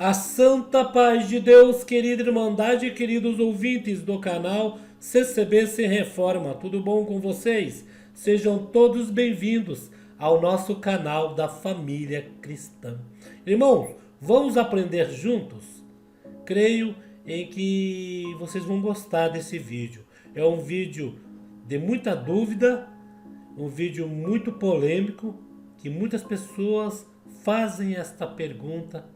A santa paz de Deus, querida Irmandade e queridos ouvintes do canal CCB Sem Reforma, tudo bom com vocês? Sejam todos bem-vindos ao nosso canal da família cristã. Irmãos, vamos aprender juntos? Creio em que vocês vão gostar desse vídeo. É um vídeo de muita dúvida, um vídeo muito polêmico, que muitas pessoas fazem esta pergunta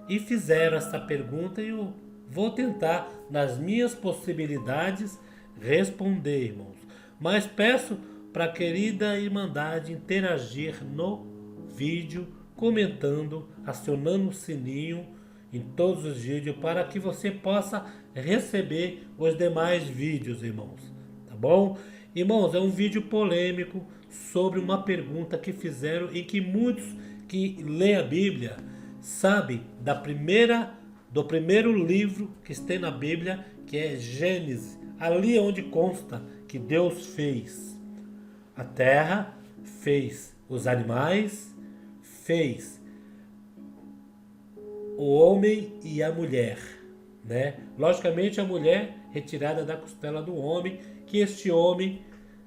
e fizeram essa pergunta e eu vou tentar, nas minhas possibilidades, responder, irmãos. Mas peço para a querida Irmandade interagir no vídeo, comentando, acionando o sininho em todos os vídeos para que você possa receber os demais vídeos, irmãos. Tá bom? Irmãos, é um vídeo polêmico sobre uma pergunta que fizeram e que muitos que lêem a Bíblia sabem do primeiro livro que está na Bíblia, que é Gênesis. Ali é onde consta que Deus fez a terra, fez os animais, fez o homem e a mulher, né? Logicamente a mulher retirada da costela do homem, que este homem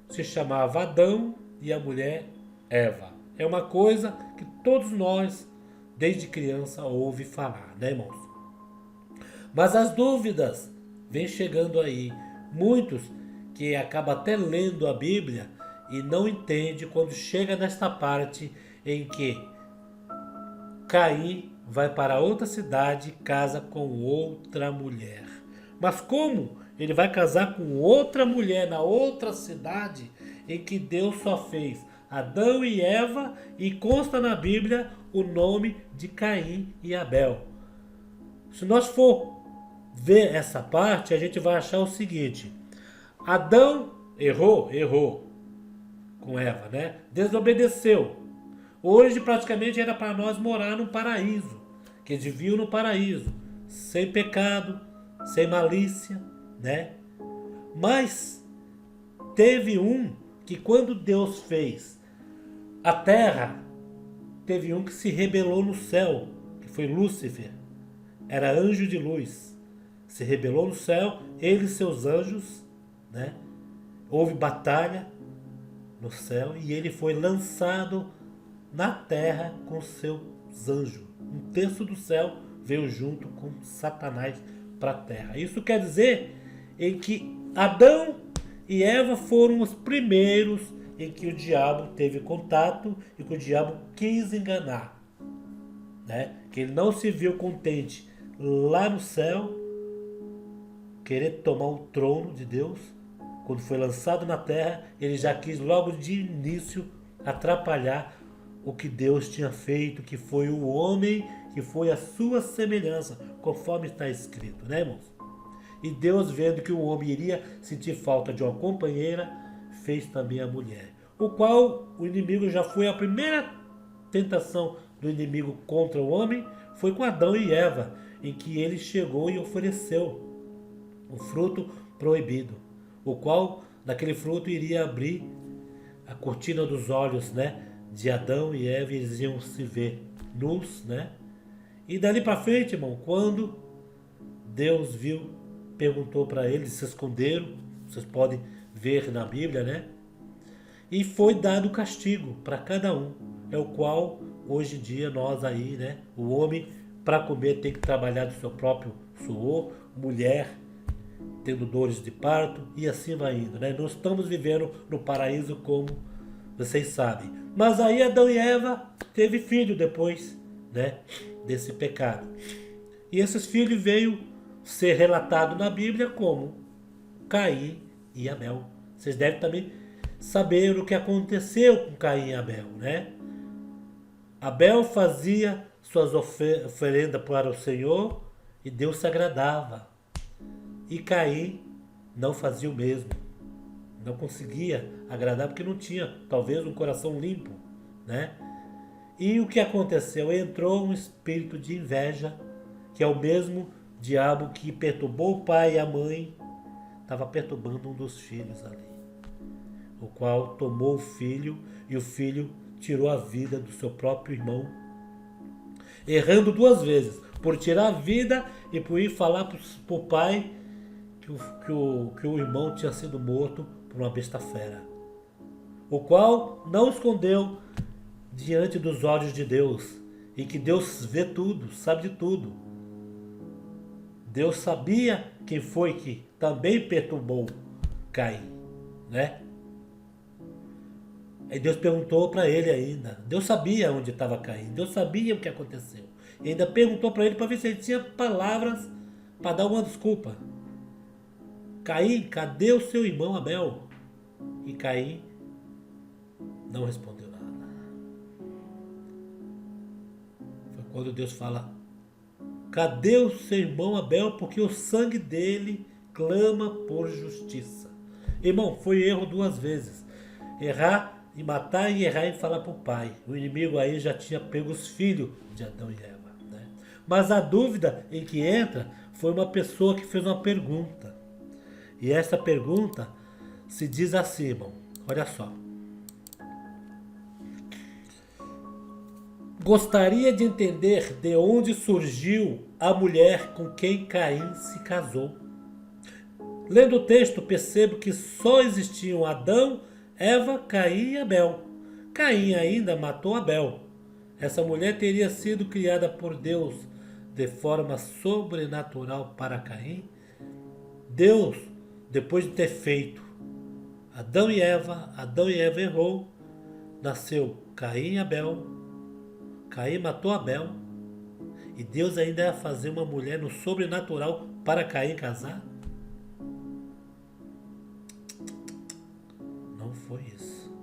se chamava Adão e a mulher Eva. É uma coisa que todos nós, desde criança, ouve falar, né, irmãos? Mas as dúvidas vêm chegando aí. Muitos que acabam até lendo a Bíblia e não entendem quando chega nesta parte em que Caim vai para outra cidade e casa com outra mulher. Mas como ele vai casar com outra mulher na outra cidade em que Deus só fez Adão e Eva e consta na Bíblia o nome de Caim e Abel? Se nós for ver essa parte, a gente vai achar o seguinte: Adão errou com Eva, né? Desobedeceu. Hoje praticamente era para nós morar no paraíso, que eles viviam no paraíso, sem pecado, sem malícia, né? Mas teve um que quando Deus fez a terra, teve um que se rebelou no céu, que foi Lúcifer. Era anjo de luz. Se rebelou no céu, ele e seus anjos, né? Houve batalha no céu e ele foi lançado na terra com seus anjos. Um terço do céu veio junto com Satanás para a terra. Isso quer dizer em que Adão e Eva foram os primeiros em que o diabo teve contato e que o diabo quis enganar, né? Que ele não se viu contente lá no céu, querer tomar o trono de Deus. Quando foi lançado na terra, ele já quis logo de início atrapalhar o que Deus tinha feito, que foi o homem, que foi a sua semelhança, conforme está escrito, né, irmãos? E Deus, vendo que o homem iria sentir falta de uma companheira, fez também a mulher. O qual o inimigo já foi a primeira tentação do inimigo contra o homem, foi com Adão e Eva, em que ele chegou e ofereceu o fruto proibido, o qual daquele fruto iria abrir a cortina dos olhos, né, de Adão e Eva, e eles iam se ver nus, né? E dali para frente, irmão, quando Deus viu, perguntou para eles, se esconderam, vocês podem ver na Bíblia, né? E foi dado castigo para cada um, é o qual hoje em dia nós aí, né? O homem para comer tem que trabalhar do seu próprio suor, mulher tendo dores de parto e assim vai indo, né? Nós estamos vivendo no paraíso, como vocês sabem. Mas aí Adão e Eva teve filho depois, né, desse pecado. E esses filhos veio ser relatado na Bíblia como Caim e Abel. Vocês devem também saber o que aconteceu com Caim e Abel, né? Abel fazia suas oferendas para o Senhor e Deus se agradava. E Caim não fazia o mesmo. Não conseguia agradar porque não tinha, talvez, um coração limpo, né? E o que aconteceu? Entrou um espírito de inveja, que é o mesmo diabo que perturbou o pai e a mãe, estava perturbando um dos filhos ali, o qual tomou o filho e o filho tirou a vida do seu próprio irmão, errando duas vezes. por tirar a vida e por ir falar para o pai que o irmão tinha sido morto por uma besta fera, o qual não escondeu diante dos olhos de Deus, e que Deus vê tudo, sabe de tudo. Deus sabia quem foi que também perturbou Caim, né? Aí Deus perguntou para ele ainda. Deus sabia onde estava Caim, Deus sabia o que aconteceu. E ainda perguntou para ele para ver se ele tinha palavras para dar uma desculpa. Caim, cadê o seu irmão Abel? E Caim não respondeu nada. Foi quando Deus fala: cadê o seu irmão Abel? Porque o sangue dele clama por justiça. Irmão, foi erro duas vezes. Errar em matar e errar em falar para o pai. O inimigo aí já tinha pego os filhos de Adão e Eva, né? Mas a dúvida em que entra foi uma pessoa que fez uma pergunta. E essa pergunta se diz assim, irmão. Olha só. Gostaria de entender de onde surgiu a mulher com quem Caim se casou. Lendo o texto, percebo que só existiam Adão, Eva, Caim e Abel. Caim ainda matou Abel. Essa mulher teria sido criada por Deus de forma sobrenatural para Caim. Deus, depois de ter feito Adão e Eva errou, nasceu Caim e Abel. Caim matou Abel. E Deus ainda ia fazer uma mulher no sobrenatural para Caim casar? Não foi isso.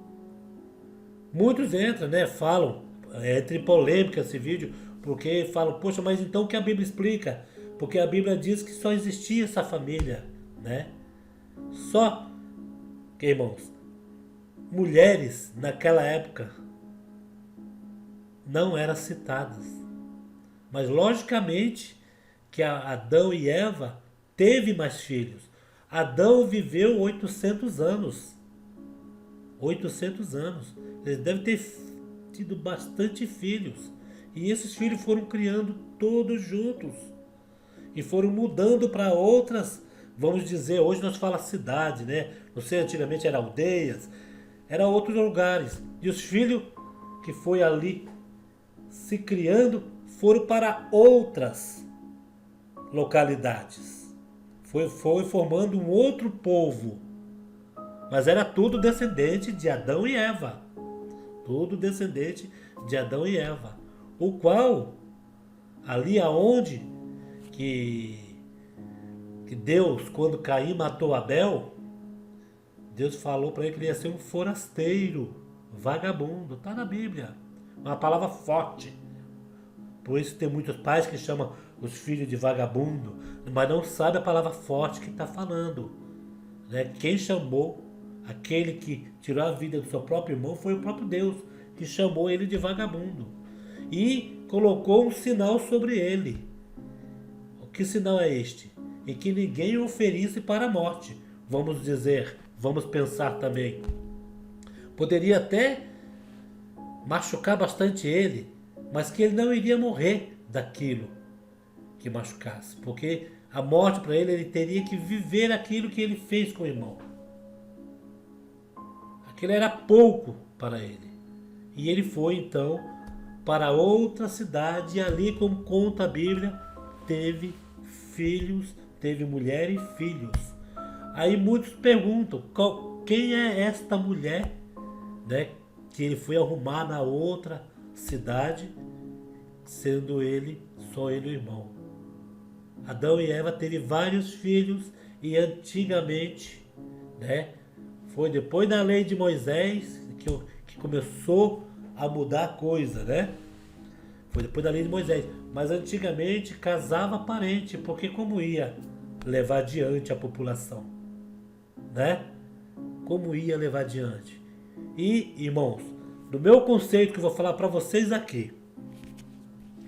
Muitos entram, né? Falam, entra em polêmica esse vídeo, porque falam, poxa, mas então o que a Bíblia explica? Porque a Bíblia diz que só existia essa família, né? Só, irmãos, mulheres naquela época não eram citadas. Mas logicamente que Adão e Eva teve mais filhos. Adão viveu 800 anos. 800 anos. Eles devem ter tido bastante filhos. E esses filhos foram criando todos juntos. E foram mudando para outras, vamos dizer, hoje nós falamos cidade, né? Não sei, antigamente era aldeias, era outros lugares. E os filhos que foi ali se criando foram para outras localidades. Foi formando um outro povo. Mas era tudo descendente de Adão e Eva. Tudo descendente de Adão e Eva. O qual, ali aonde que Deus, quando Caim matou Abel, Deus falou para ele que ele ia ser um forasteiro, vagabundo. Está na Bíblia. Uma palavra forte. Por isso tem muitos pais que chamam os filhos de vagabundo, mas não sabe a palavra forte que está falando, né? Quem chamou, aquele que tirou a vida do seu próprio irmão, foi o próprio Deus, que chamou ele de vagabundo. E colocou um sinal sobre ele. Que sinal é este? Em que ninguém o oferisse para a morte. Vamos dizer, vamos pensar também. Poderia até machucar bastante ele, mas que ele não iria morrer daquilo que machucasse. Porque a morte para ele teria que viver aquilo que ele fez com o irmão. Aquilo era pouco para ele. E ele foi então para outra cidade e ali, como conta a Bíblia, teve filhos, teve mulher e filhos. Aí muitos perguntam, quem é esta mulher, né, que ele foi arrumar na outra cidade, sendo ele, só ele o irmão. Adão e Eva teve vários filhos e antigamente, né, foi depois da lei de Moisés que começou a mudar a coisa, né? Foi depois da lei de Moisés. Mas antigamente casava parente, porque como ia levar adiante a população, né? Como ia levar adiante? E, irmãos, no meu conceito que eu vou falar para vocês aqui,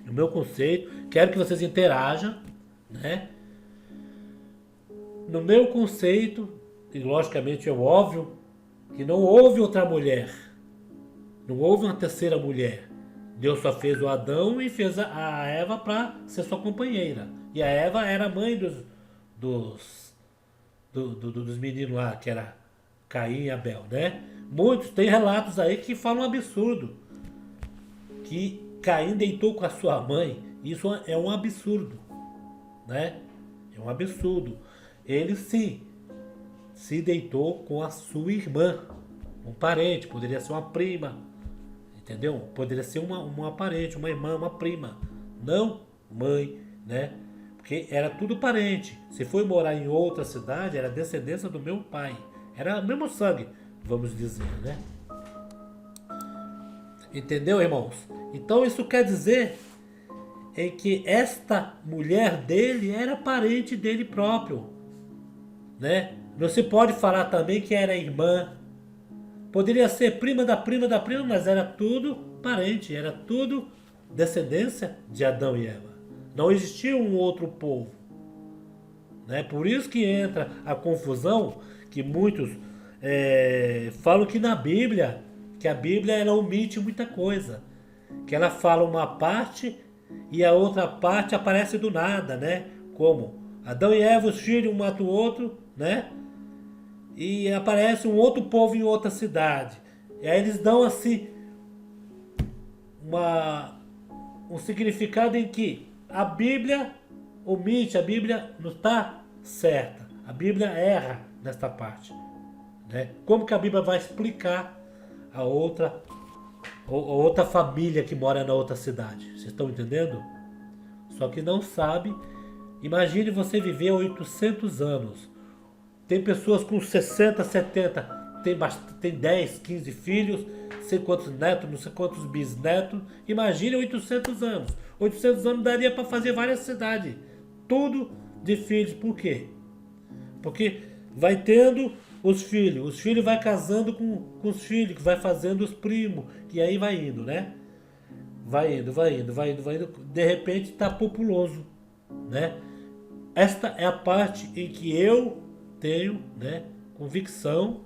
no meu conceito, quero que vocês interajam, né? No meu conceito, e logicamente é óbvio que não houve outra mulher, não houve uma terceira mulher Deus só fez o Adão e fez a Eva para ser sua companheira. E a Eva era a mãe dos meninos lá, que era Caim e Abel, né? Muitos, tem relatos aí que falam um absurdo. Que Caim deitou com a sua mãe. Isso é um absurdo, né? É um absurdo. Ele sim se deitou com a sua irmã, um parente, poderia ser uma prima, entendeu? Poderia ser uma parente, uma irmã, uma prima, não mãe, né? Porque era tudo parente. Se foi morar em outra cidade, era descendência do meu pai, era o mesmo sangue, vamos dizer, né? Entendeu, irmãos? Então isso quer dizer que esta mulher dele era parente dele próprio, né? Não se pode falar também que era irmã. Poderia ser prima da prima da prima, mas era tudo parente, era tudo descendência de Adão e Eva. Não existia um outro povo, né? Por isso que entra a confusão que muitos falam que na Bíblia, que a Bíblia ela omite muita coisa, que ela fala uma parte e a outra parte aparece do nada, né? Como Adão e Eva, os filhos, um mata o outro, né? E aparece um outro povo em outra cidade. E aí eles dão assim um significado em que a Bíblia omite, a Bíblia não está certa. A Bíblia erra nesta parte, né? Como que a Bíblia vai explicar a outra família que mora na outra cidade? Vocês estão entendendo? Só que não sabe. Imagine você viver 800 anos. Tem pessoas com 60, 70, tem 10, 15 filhos, não sei quantos netos, não sei quantos bisnetos. Imagine 800 anos. 800 anos daria para fazer várias cidades. Tudo de filhos. Por quê? Porque vai tendo os filhos vai casando com os filhos, que vai fazendo os primos, e aí vai indo, né? Vai indo. De repente está populoso, né? Esta é a parte em que eu tenho, né, convicção,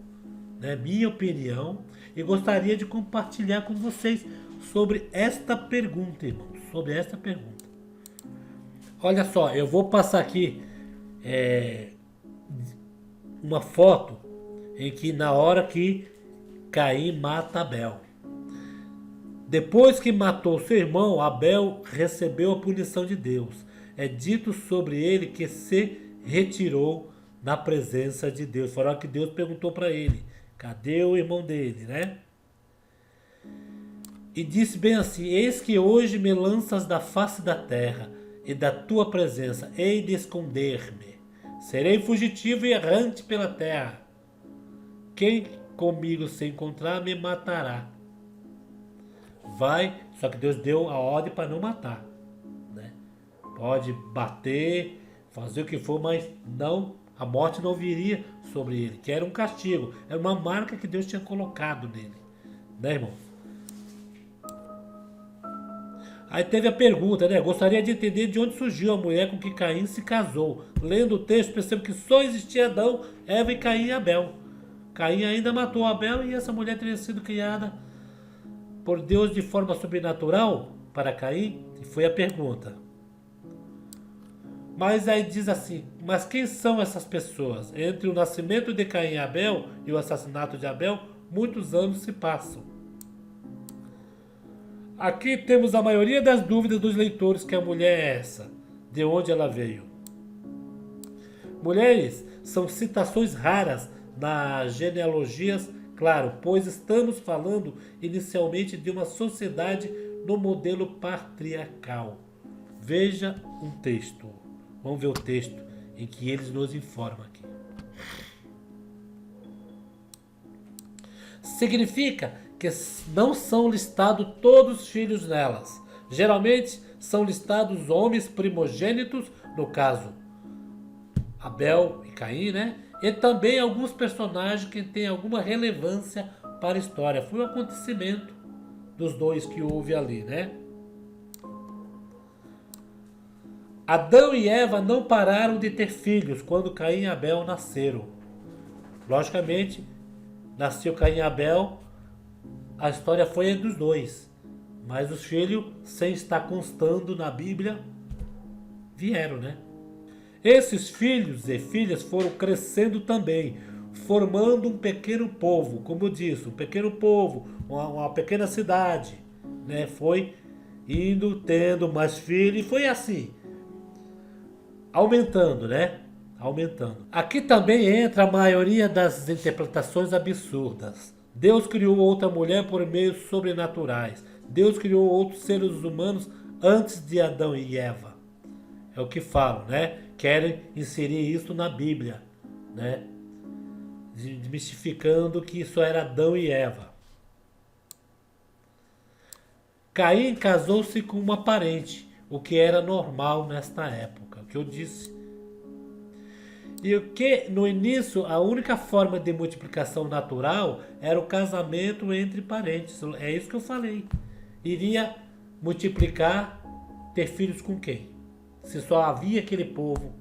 né, minha opinião, e gostaria de compartilhar com vocês sobre esta pergunta, irmãos, sobre esta pergunta. Olha só, eu vou passar aqui uma foto em que na hora que Caim mata Abel. Depois que matou seu irmão, Abel recebeu a punição de Deus. É dito sobre ele que se retirou na presença de Deus. Foi a hora que Deus perguntou para ele: cadê o irmão dele, né? E disse bem assim: eis que hoje me lanças da face da terra, e da tua presença hei de esconder-me. Serei fugitivo e errante pela terra. Quem comigo se encontrar me matará. Vai, só que Deus deu a ordem para não matar, né? Pode bater, fazer o que for, mas não, a morte não viria sobre ele, que era um castigo, era uma marca que Deus tinha colocado nele, né, irmão? Aí teve a pergunta, né? Gostaria de entender de onde surgiu a mulher com que Caim se casou. Lendo o texto, percebo que só existia Adão, Eva e Caim e Abel. Caim ainda matou Abel e essa mulher teria sido criada por Deus de forma sobrenatural para Caim? E foi a pergunta. Mas aí diz assim: mas quem são essas pessoas? Entre o nascimento de Caim e Abel e o assassinato de Abel, muitos anos se passam. Aqui temos a maioria das dúvidas dos leitores, que a mulher é essa, de onde ela veio. Mulheres são citações raras nas genealogias, claro, pois estamos falando inicialmente de uma sociedade no modelo patriarcal. Veja um texto. Vamos ver o texto em que eles nos informam aqui. Significa que não são listados todos os filhos delas. Geralmente são listados homens primogênitos, no caso Abel e Caim, né? E também alguns personagens que têm alguma relevância para a história. Foi um acontecimento dos dois que houve ali, né? Adão e Eva não pararam de ter filhos quando Caim e Abel nasceram. Logicamente, nasceu Caim e Abel, a história foi entre os dois. Mas os filhos, sem estar constando na Bíblia, vieram, né? Esses filhos e filhas foram crescendo também, formando um pequeno povo, como eu disse, um pequeno povo, uma pequena cidade, né? Foi indo, tendo mais filhos, e foi assim, aumentando, né? Aumentando. Aqui também entra a maioria das interpretações absurdas. Deus criou outra mulher por meios sobrenaturais. Deus criou outros seres humanos antes de Adão e Eva. É o que falam, né? Querem inserir isso na Bíblia, né? Mistificando que isso era Adão e Eva. Caim casou-se com uma parente, o que era normal nesta época, o que eu disse. E o que no início a única forma de multiplicação natural era o casamento entre parentes. É isso que eu falei. Iria multiplicar, ter filhos com quem? Se só havia aquele povo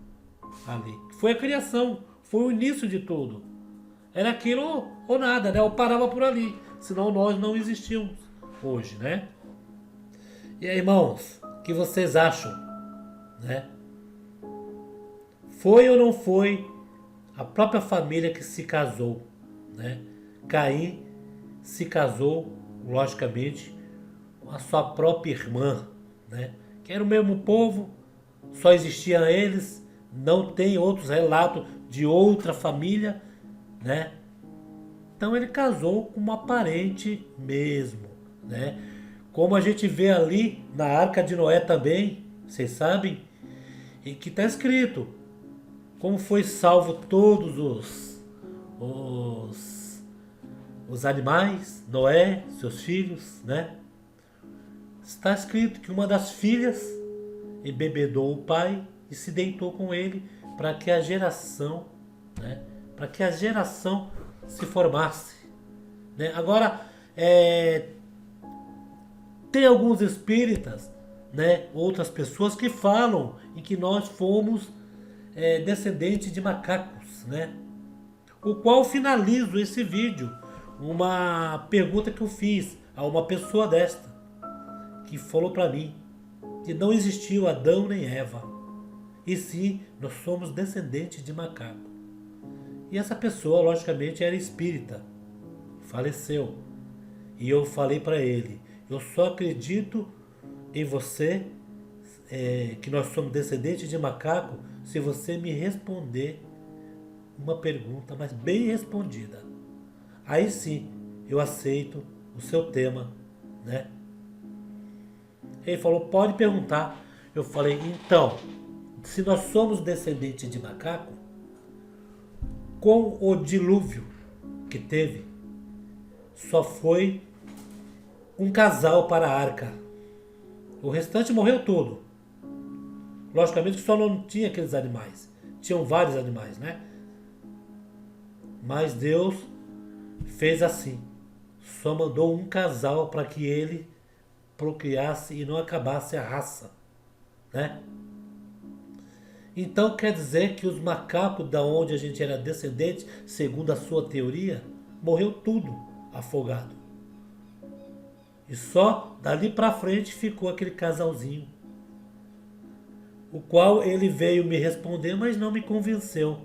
ali. Foi a criação, foi o início de tudo. Era aquilo ou nada, né? Ou parava por ali. Senão nós não existíamos hoje, né? E aí, irmãos, o que vocês acham, né? Foi ou não foi a própria família que se casou, né? Caim se casou, logicamente, com a sua própria irmã, né? Que era o mesmo povo, só existiam eles, não tem outros relatos de outra família, né? Então ele casou com uma parente mesmo, né? Como a gente vê ali na Arca de Noé também, vocês sabem, e que está escrito como foi salvo todos os animais, Noé, seus filhos, né? Está escrito que uma das filhas embebedou o pai e se deitou com ele para que a geração, né? Para que a geração se formasse, né? Agora, tem alguns espíritas, né? Outras pessoas que falam em que nós fomos descendente de macacos, né? O qual finalizo esse vídeo uma pergunta que eu fiz a uma pessoa desta que falou para mim que não existiu Adão nem Eva, e sim nós somos descendentes de macaco. E essa pessoa logicamente era espírita, faleceu, e eu falei para ele: eu só acredito em você, que nós somos descendentes de macaco, se você me responder uma pergunta, mas bem respondida. Aí sim, eu aceito o seu tema, né? Ele falou: pode perguntar. Eu falei: então, se nós somos descendentes de macaco, com o dilúvio que teve, só foi um casal para a arca. O restante morreu todo. Logicamente que só não tinha aqueles animais. Tinham vários animais, né? Mas Deus fez assim. Só mandou um casal para que ele procriasse e não acabasse a raça, né? Então quer dizer que os macacos da onde a gente era descendente, segundo a sua teoria, morreu tudo afogado. E só dali para frente ficou aquele casalzinho, o qual ele veio me responder, mas não me convenceu.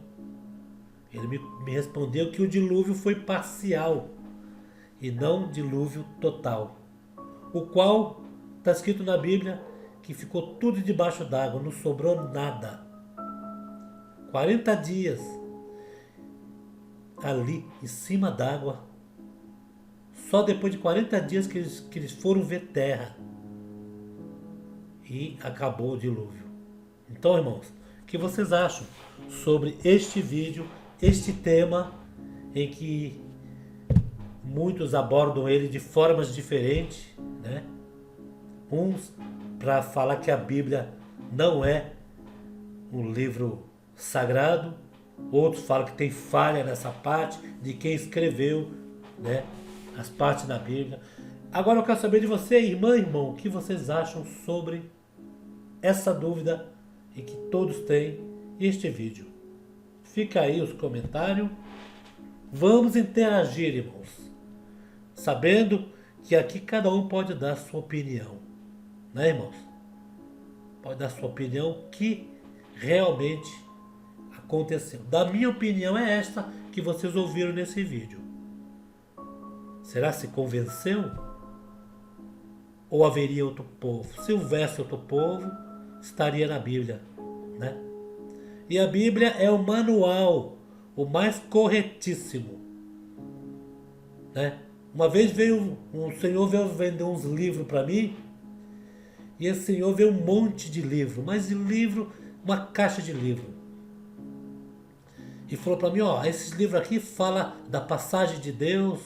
Ele me respondeu que o dilúvio foi parcial e não dilúvio total, o qual está escrito na Bíblia que ficou tudo debaixo d'água, não sobrou nada. 40 dias ali em cima d'água. Só depois de 40 dias que eles foram ver terra. E acabou o dilúvio. Então, irmãos, o que vocês acham sobre este vídeo, este tema, em que muitos abordam ele de formas diferentes, né? Uns para falar que a Bíblia não é um livro sagrado, outros falam que tem falha nessa parte de quem escreveu, né, as partes da Bíblia. Agora eu quero saber de você, irmã e irmão, o que vocês acham sobre essa dúvida e que todos têm este vídeo. Fica aí os comentários. Vamos interagir, irmãos. Sabendo que aqui cada um pode dar a sua opinião, né, irmãos? Pode dar a sua opinião que realmente aconteceu. Da minha opinião é esta que vocês ouviram nesse vídeo. Será que se convenceu? Ou haveria outro povo? Se houvesse outro povo, estaria na Bíblia, né? E a Bíblia é o manual, o mais corretíssimo, né? Uma vez veio um senhor veio vender uns livros para mim, e esse senhor veio um monte de livro, mas de livro, uma caixa de livro. E falou para mim, ó, esses livros aqui fala da passagem de Deus,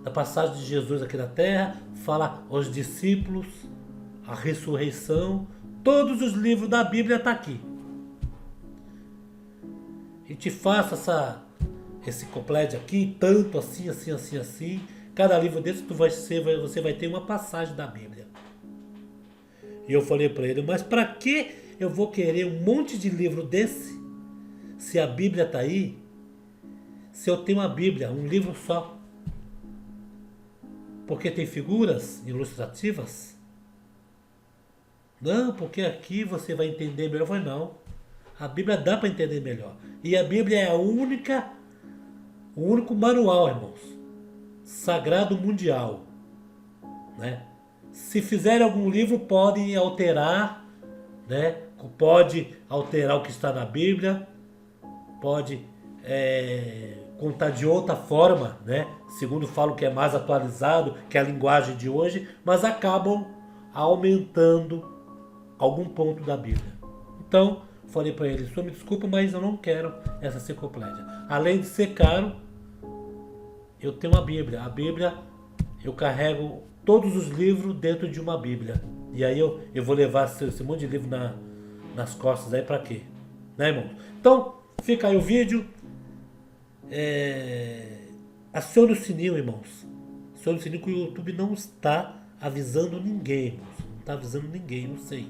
da passagem de Jesus aqui na terra, fala os discípulos, a ressurreição, todos os livros da Bíblia tá aqui. E te faça esse completo aqui, tanto assim, assim, assim, assim. Cada livro desse você vai ter uma passagem da Bíblia. E eu falei para ele, mas para que eu vou querer um monte de livro desse, se a Bíblia está aí, se eu tenho uma Bíblia, um livro só? Porque tem figuras ilustrativas? Não, porque aqui você vai entender melhor. Eu falei, não, a Bíblia dá para entender melhor. E a Bíblia é o único manual, irmãos, sagrado mundial, né? Se fizerem algum livro, podem alterar, né? Pode alterar o que está na Bíblia, pode contar de outra forma, né? Segundo falam que é mais atualizado, que é a linguagem de hoje, mas acabam aumentando algum ponto da Bíblia. Então, falei para ele, senhor, me desculpa, mas eu não quero essa enciclopédia. Além de ser caro, eu tenho uma Bíblia. A Bíblia, eu carrego todos os livros dentro de uma Bíblia. E aí eu vou levar esse monte de livro nas costas aí para quê? Né, irmão? Então, fica aí o vídeo. Acione o sininho, irmãos. Acione o sininho que o YouTube não está avisando ninguém, irmãos. Não está avisando ninguém, não sei.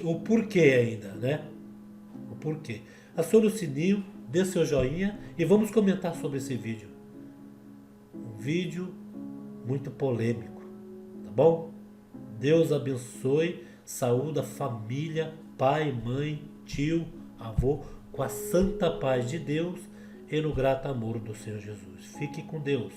O porquê ainda, né? O porquê. Acione o sininho, dê seu joinha e vamos comentar sobre esse vídeo. Um vídeo muito polêmico, tá bom? Deus abençoe, saúde a família, pai, mãe, tio, avô, com a santa paz de Deus e no grato amor do Senhor Jesus. Fique com Deus.